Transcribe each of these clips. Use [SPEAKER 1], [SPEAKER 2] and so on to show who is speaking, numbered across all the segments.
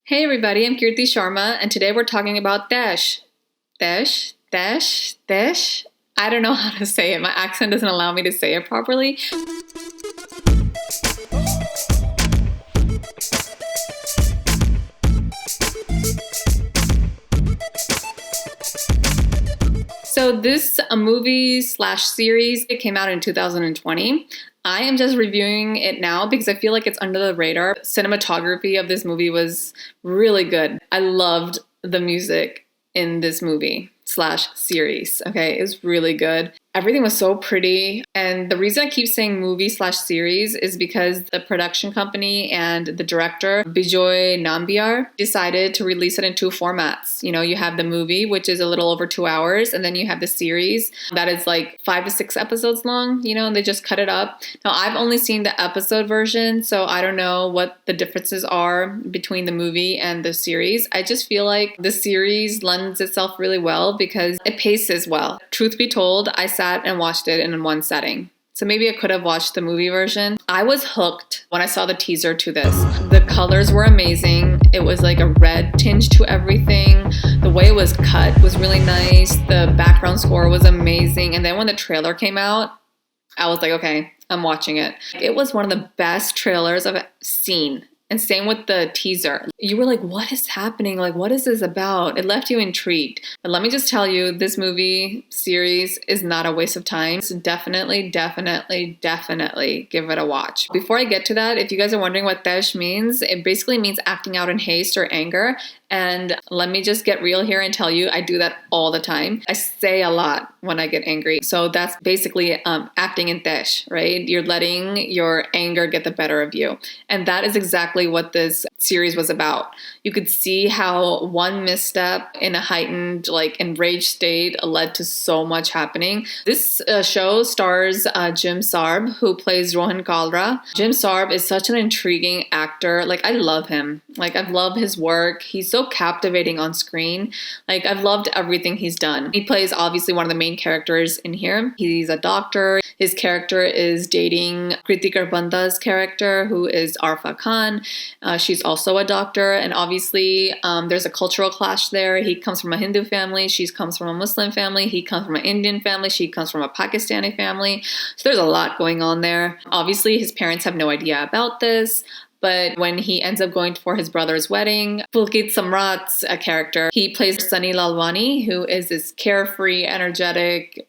[SPEAKER 1] Hey everybody, I'm Kirti Sharma, and today we're talking about Taish. Taish. I don't know how to say it. My accent doesn't allow me to say it properly. So this a movie slash series. It came out in 2020. I am just reviewing it now because I feel like it's under the radar. Cinematography of this movie was really good. I loved the music in this movie slash series. Okay, it was really good. Everything was so pretty. And the reason I keep saying movie slash series is because the production company and the director, Bejoy Nambiar, decided to release it in two formats. You know, you have the movie, which is a little over 2 hours, and then you have the series that is like 5 to 6 episodes long, and they just cut it up. Now, I've only seen the episode version, so I don't know what the differences are between the movie and the series. I just feel like the series lends itself really well because it paces well. Truth be told, I sat and watched it in one setting. So maybe I could have watched the movie version. I was hooked when I saw the teaser to this. The colors were amazing. It was like a red tinge to everything. The way it was cut was really nice. The background score was amazing. And then when the trailer came out, I was like, okay, I'm watching it. It was one of the best trailers I've seen. And same with the teaser. You were like, what is happening? Like, what is this about? It left you intrigued. But let me just tell you, this movie series is not a waste of time. So definitely give it a watch. Before I get to that, if you guys are wondering what Taish means, it basically means acting out in haste or anger. And let me just get real here and tell you, I do that all the time. I say a lot when I get angry. So that's basically acting in Taish, right? You're letting your anger get the better of you. And that is exactly what this series was about. You could see how one misstep in a heightened, enraged state led to so much happening. This show stars Jim Sarb, who plays Rohan Kalra. Jim Sarb is such an intriguing actor. I love him. I've loved his work. He's so captivating on screen. I've loved everything he's done. He plays obviously one of the main characters in here. He's a doctor. His character is dating Kriti Sharma's character, who is Arfa Khan. She's also a doctor, and obviously there's a cultural clash there. He comes from a Hindu family. She comes from a Muslim family. He comes from an Indian family. She comes from a Pakistani family. So there's a lot going on there. Obviously, his parents have no idea about this. But when he ends up going for his brother's wedding, Pulkit Samrat's character, he plays Sunny Lalwani, who is this carefree, energetic,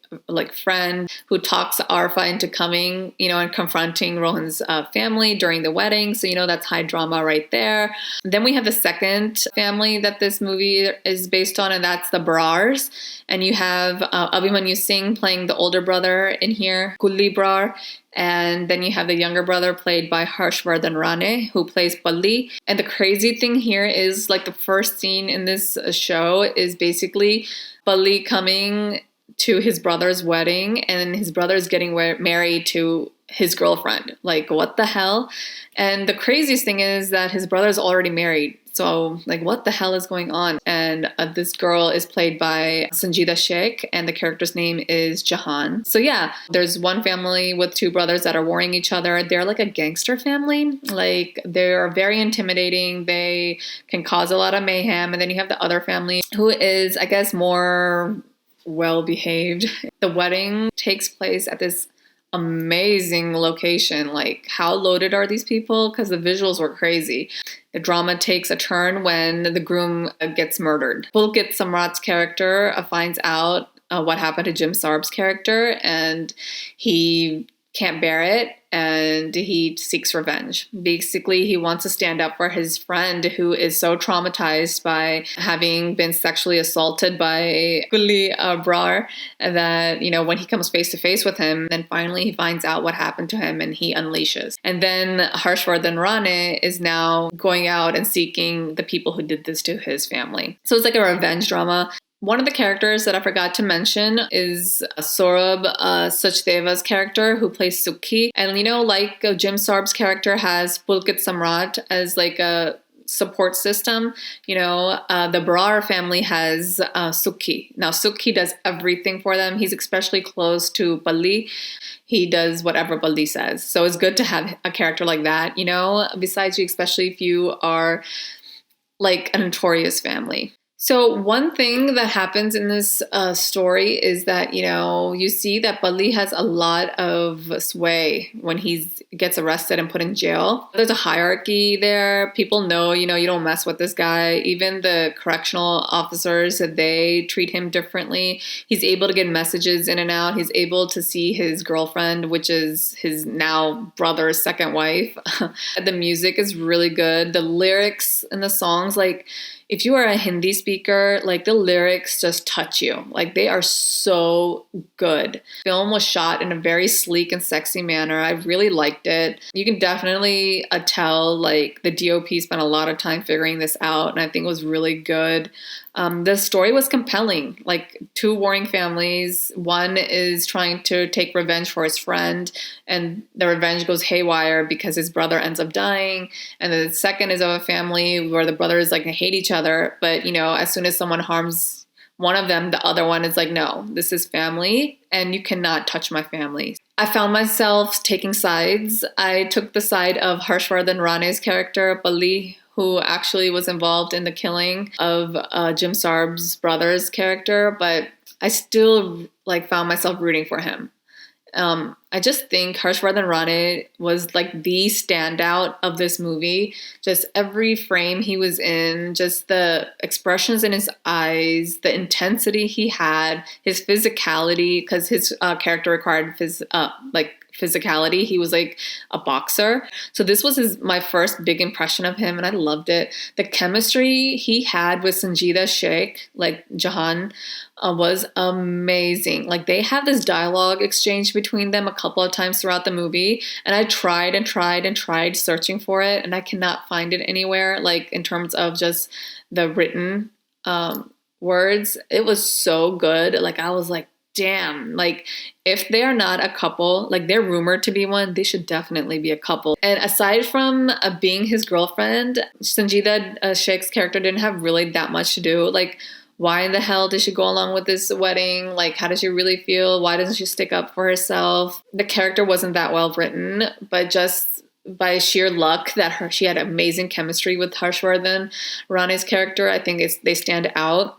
[SPEAKER 1] friend who talks Arfa into coming, and confronting Rohan's family during the wedding. So, that's high drama right there. Then we have the second family that this movie is based on, and that's the Brars. And you have Abhimanyu Singh playing the older brother in here, Kulli Brar. And then you have the younger brother played by Harshvardhan Rane, who plays Palli. And the crazy thing here is the first scene in this show is basically Palli coming to his brother's wedding, and his brother's getting married to his girlfriend. What the hell? And the craziest thing is that his brother's already married. So, what the hell is going on? And this girl is played by Sanjida Sheikh, and the character's name is Jahan. So, yeah, there's one family with two brothers that are warring each other. They're like a gangster family. They're very intimidating. They can cause a lot of mayhem. And then you have the other family who is, I guess, more well-behaved. The wedding takes place at this amazing location. How loaded are these people? Because the visuals were crazy. The drama takes a turn when the groom gets murdered. Pulkit Samrat's character finds out what happened to Jim Sarb's character, and he can't bear it, and he seeks revenge. Basically, he wants to stand up for his friend who is so traumatized by having been sexually assaulted by Kulli Brar that, when he comes face to face with him, then finally he finds out what happened to him and he unleashes. And then Harshvardhan Rane is now going out and seeking the people who did this to his family. So it's like a revenge drama. One of the characters that I forgot to mention is Saurabh Sachdeva's character, who plays Sukhi. And Jim Sarb's character has Pulkit Samrat as a support system. The Brar family has Sukhi. Now, Sukhi does everything for them. He's especially close to Palli. He does whatever Palli says. So it's good to have a character like that, besides you, especially if you are like a notorious family. So one thing that happens in this story is that, you see that Bali has a lot of sway when he gets arrested and put in jail. There's a hierarchy there. People know, you don't mess with this guy. Even the correctional officers, they treat him differently. He's able to get messages in and out. He's able to see his girlfriend, which is his now brother's second wife. The music is really good. The lyrics and the songs, like, if you are a Hindi speaker, like the lyrics just touch you. Like they are so good. Film was shot in a very sleek and sexy manner. I really liked it. You can definitely tell like the DOP spent a lot of time figuring this out, and I think it was really good. The story was compelling, like two warring families. One is trying to take revenge for his friend, and the revenge goes haywire because his brother ends up dying. And the second is of a family where the brothers like hate each other, but as soon as someone harms one of them, the other one is like, no, this is family and you cannot touch my family. I found myself taking sides. I took the side of Harshvardhan Rane's character, Bali, who actually was involved in the killing of Jim Sarb's brother's character, but I still found myself rooting for him. I just think Harshvardhan Rane was like the standout of this movie. Just every frame he was in, just the expressions in his eyes, the intensity he had, his physicality, because his character required physicality. He was like a boxer. So this was my first big impression of him, and I loved it. The chemistry he had with Sanjida Sheikh, like Jahan, was amazing. Like they have this dialogue exchange between them a couple of times throughout the movie, and I tried and tried and tried searching for it, and I cannot find it anywhere, like in terms of just the written words. It was so good. Like I was like, damn, like if they are not a couple, like they're rumored to be one, they should definitely be a couple. And aside from being his girlfriend, Sanjida Sheikh's character didn't have really that much to do. Like, why in the hell did she go along with this wedding? Like, how does she really feel? Why doesn't she stick up for herself? The character wasn't that well written, but just by sheer luck that she had amazing chemistry with Harshvardhan Rane's character, I think they stand out.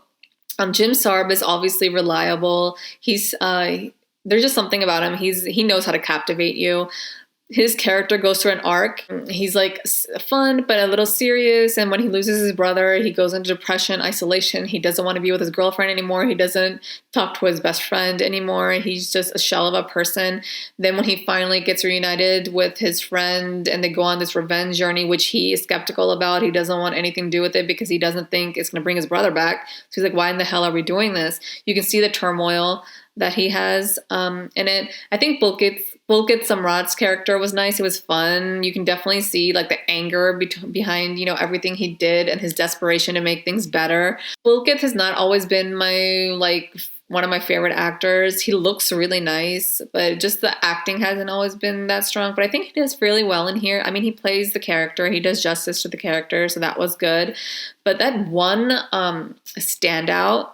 [SPEAKER 1] Jim Sarb is obviously reliable. He's there's just something about him. He knows how to captivate you. His character goes through an arc. He's like fun, but a little serious. And when he loses his brother, he goes into depression, isolation. He doesn't want to be with his girlfriend anymore. He doesn't talk to his best friend anymore. He's just a shell of a person. Then when he finally gets reunited with his friend and they go on this revenge journey, which he is skeptical about, he doesn't want anything to do with it because he doesn't think it's going to bring his brother back. So he's like, why in the hell are we doing this? You can see the turmoil that he has in it. I think Pulkit Samrat's character was nice. It was fun. You can definitely see like the anger behind, everything he did and his desperation to make things better. Pulkit has not always been one of my favorite actors. He looks really nice, but just the acting hasn't always been that strong. But I think he does fairly well in here. I mean, he plays the character. He does justice to the character, so that was good. But that one standout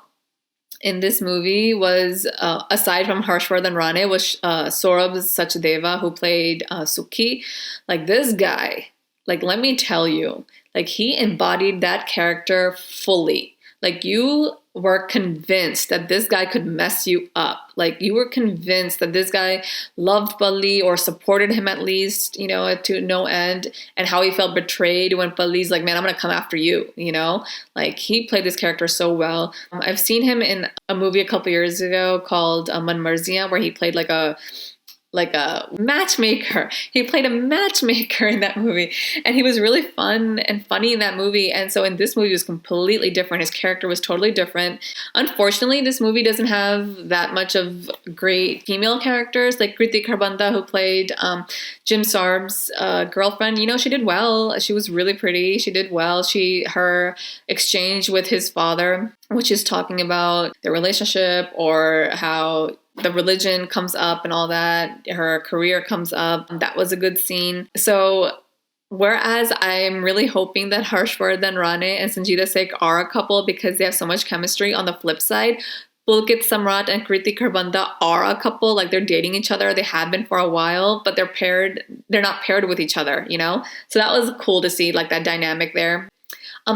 [SPEAKER 1] in this movie was, aside from Harshvardhan Rane, was Saurabh Sachdeva, who played Sukhi. Like this guy, like let me tell you, like he embodied that character fully. Like you were convinced that this guy could mess you up. Like you were convinced that this guy loved Bali or supported him at least, to no end, and how he felt betrayed when Bali's like, man, I'm going to come after you, Like he played this character so well. I've seen him in a movie a couple years ago called Man Marziyan, where he played like a matchmaker. He played a matchmaker in that movie, and he was really fun and funny in that movie. And so in this movie, it was completely different. His character was totally different. Unfortunately, this movie doesn't have that much of great female characters, like Kirti Sharma, who played Jim Sarb's girlfriend. She did well. She was really pretty. She did well. Her exchange with his father, which is talking about their relationship or how the religion comes up and all that. Her career comes up. That was a good scene. So whereas I'm really hoping that Harshvardhan Rane and Sanjida Sheikh are a couple because they have so much chemistry, on the flip side, Pulkit Samrat and Kirti Sharma are a couple. Like they're dating each other. They have been for a while, but they're not paired with each other, So that was cool to see, like that dynamic there.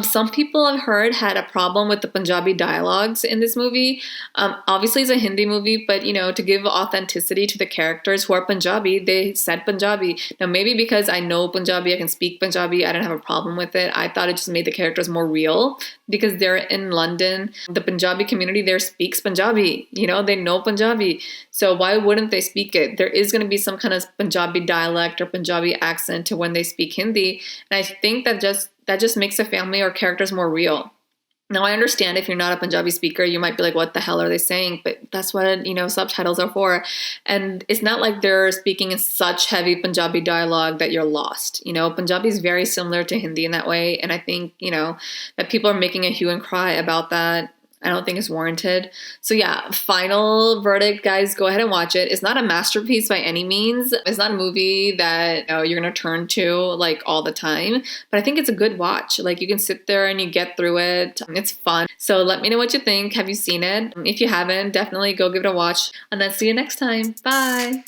[SPEAKER 1] Some people I've heard had a problem with the Punjabi dialogues in this movie. Obviously, it's a Hindi movie, but to give authenticity to the characters who are Punjabi, they said Punjabi. Now, maybe because I know Punjabi, I can speak Punjabi, I didn't have a problem with it. I thought it just made the characters more real because they're in London. The Punjabi community there speaks Punjabi. They know Punjabi. So why wouldn't they speak it? There is going to be some kind of Punjabi dialect or Punjabi accent to when they speak Hindi. And I think that just makes the family or characters more real. Now, I understand if you're not a Punjabi speaker, you might be like, what the hell are they saying? But that's what, subtitles are for. And it's not like they're speaking in such heavy Punjabi dialogue that you're lost. Punjabi is very similar to Hindi in that way. And I think, that people are making a hue and cry about that. I don't think it's warranted. So yeah, final verdict, guys, go ahead and watch it. It's not a masterpiece by any means. It's not a movie that you're going to turn to like all the time, but I think it's a good watch. Like you can sit there and you get through it. It's fun. So let me know what you think. Have you seen it? If you haven't, definitely go give it a watch, and then see you next time. Bye.